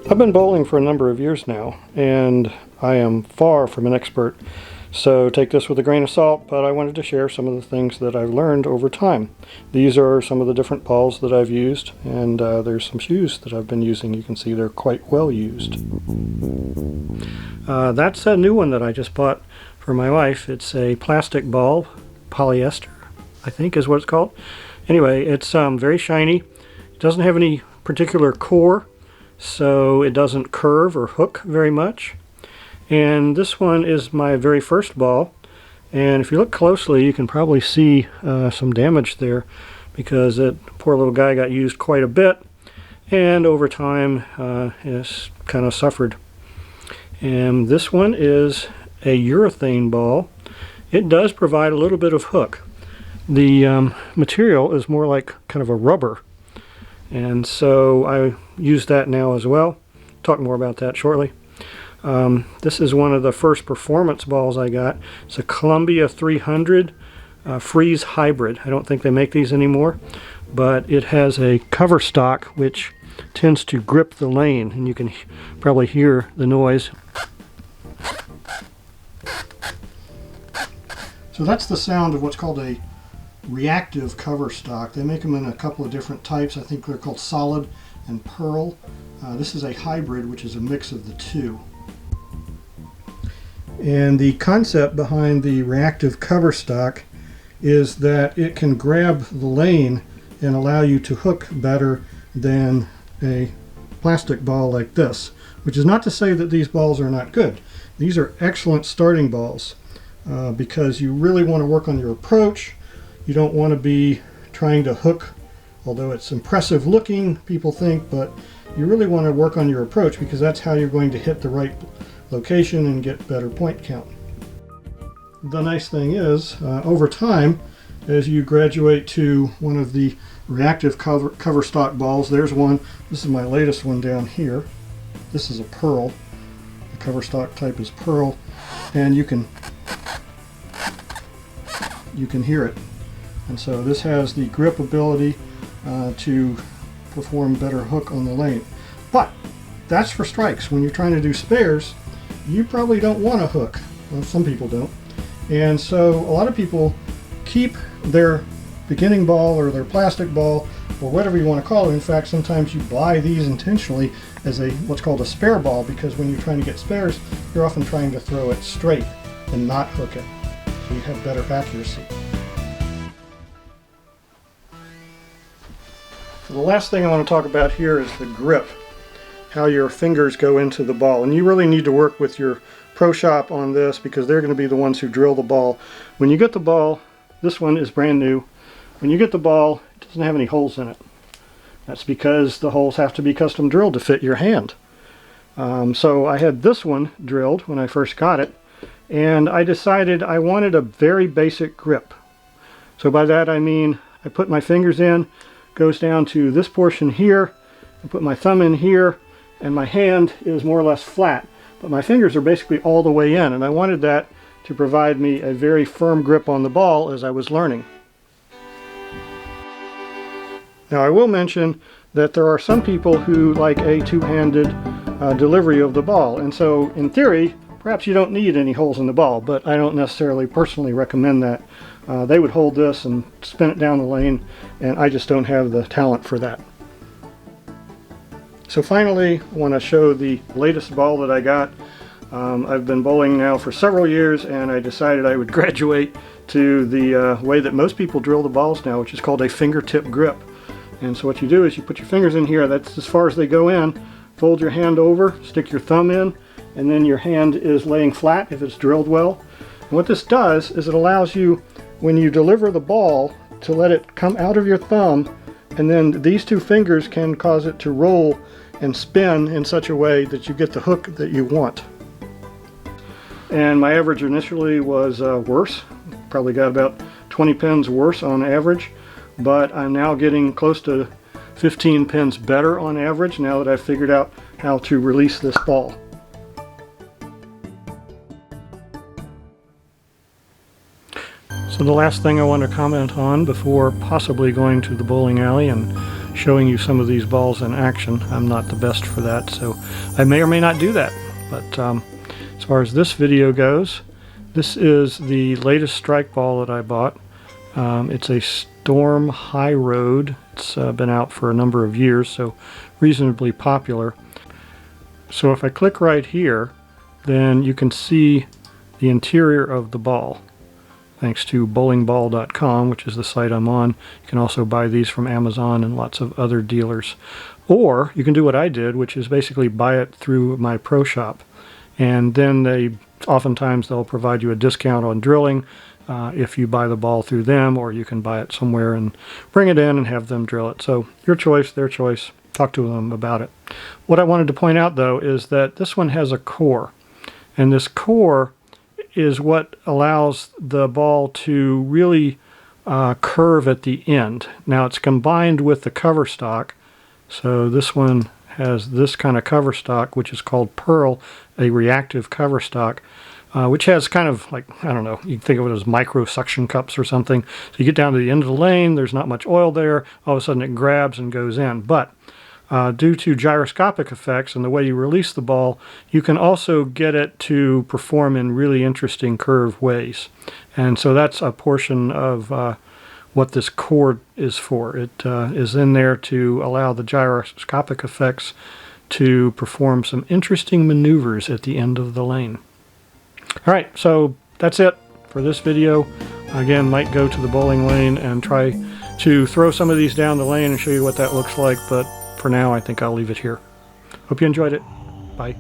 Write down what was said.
I've been bowling for a number of years now, and I am far from an expert, so take this with a grain of salt, but I wanted to share some of the things that I've learned over time. These are some of the different balls that I've used, and there's some shoes that I've been using. You can see they're quite well used. That's a new one that I just bought for my wife. It's a plastic ball, polyester, I think is what it's called. Anyway, it's very shiny. It doesn't have any particular core, so it doesn't curve or hook very much. And this one is my very first ball, and if you look closely you can probably see some damage there, because that poor little guy got used quite a bit, and over time has kind of suffered. And this one is a urethane ball. It does provide a little bit of hook. The material is more like kind of a rubber, and so I use that now as well. Talk more about that shortly. This is one of the first performance balls I got. It's a Columbia 300 Freeze Hybrid. I don't think they make these anymore, but it has a cover stock which tends to grip the lane, and you can probably hear the noise. So that's the sound of what's called a reactive cover stock. They make them in a couple of different types. I think they're called solid and pearl. This is a hybrid, which is a mix of the two. And the concept behind the reactive cover stock is that it can grab the lane and allow you to hook better than a plastic ball like this, which is not to say that these balls are not good. These are excellent starting balls because you really want to work on your approach. You don't want to be trying to hook, although it's impressive looking, people think, but you really want to work on your approach, because that's how you're going to hit the right location and get better point count. The nice thing is, over time, as you graduate to one of the reactive cover stock balls, there's one. This is my latest one down here. This is a pearl. The cover stock type is pearl, and you can hear it. And so this has the grip ability to perform better hook on the lane. But that's for strikes. When you're trying to do spares, you probably don't want a hook. Well, some people don't. And so a lot of people keep their beginning ball or their plastic ball, or whatever you want to call it. In fact, sometimes you buy these intentionally as what's called a spare ball, because when you're trying to get spares, you're often trying to throw it straight and not hook it, so you have better accuracy. So the last thing I want to talk about here is the grip, how your fingers go into the ball. And you really need to work with your pro shop on this, because they're going to be the ones who drill the ball. When you get the ball, this one is brand new. When you get the ball, it doesn't have any holes in it. That's because the holes have to be custom drilled to fit your hand. So I had this one drilled when I first got it, and I decided I wanted a very basic grip. So by that I mean I put my fingers in, goes down to this portion here, I put my thumb in here, and my hand is more or less flat, but my fingers are basically all the way in, and I wanted that to provide me a very firm grip on the ball as I was learning. Now I will mention that there are some people who like a two-handed delivery of the ball, and so in theory perhaps you don't need any holes in the ball, but I don't necessarily personally recommend that. They would hold this and spin it down the lane, and I just don't have the talent for that. So finally, I want to show the latest ball that I got. I've been bowling now for several years, and I decided I would graduate to the way that most people drill the balls now, which is called a fingertip grip. And so what you do is you put your fingers in here, that's as far as they go in, fold your hand over, stick your thumb in, and then your hand is laying flat if it's drilled well. And what this does is it allows you, when you deliver the ball, to let it come out of your thumb, and then these two fingers can cause it to roll and spin in such a way that you get the hook that you want. And my average initially was worse. Probably got about 20 pins worse on average, but I'm now getting close to 15 pins better on average now that I've figured out how to release this ball. So the last thing I want to comment on before possibly going to the bowling alley and showing you some of these balls in action. I'm not the best for that, so I may or may not do that. But as far as this video goes, this is the latest strike ball that I bought. It's a Storm High Road. It's been out for a number of years, so reasonably popular. So if I click right here, then you can see the interior of the ball. Thanks to bowlingball.com, which is the site I'm on. You can also buy these from Amazon and lots of other dealers. Or you can do what I did, which is basically buy it through my pro shop. And then oftentimes they'll provide you a discount on drilling if you buy the ball through them, or you can buy it somewhere and bring it in and have them drill it. So your choice, their choice. Talk to them about it. What I wanted to point out, though, is that this one has a core. And this core is what allows the ball to really curve at the end. Now it's combined with the cover stock, so this one has this kind of cover stock, which is called Pearl, a reactive cover stock, which has kind of like, I don't know, you can think of it as micro suction cups or something. So you get down to the end of the lane, there's not much oil there, all of a sudden it grabs and goes in. But due to gyroscopic effects and the way you release the ball, you can also get it to perform in really interesting curved ways. And so that's a portion of what this core is for. It is in there to allow the gyroscopic effects to perform some interesting maneuvers at the end of the lane. All right, so that's it for this video. Again, might go to the bowling lane and try to throw some of these down the lane and show you what that looks like, but for now, I think I'll leave it here. Hope you enjoyed it. Bye.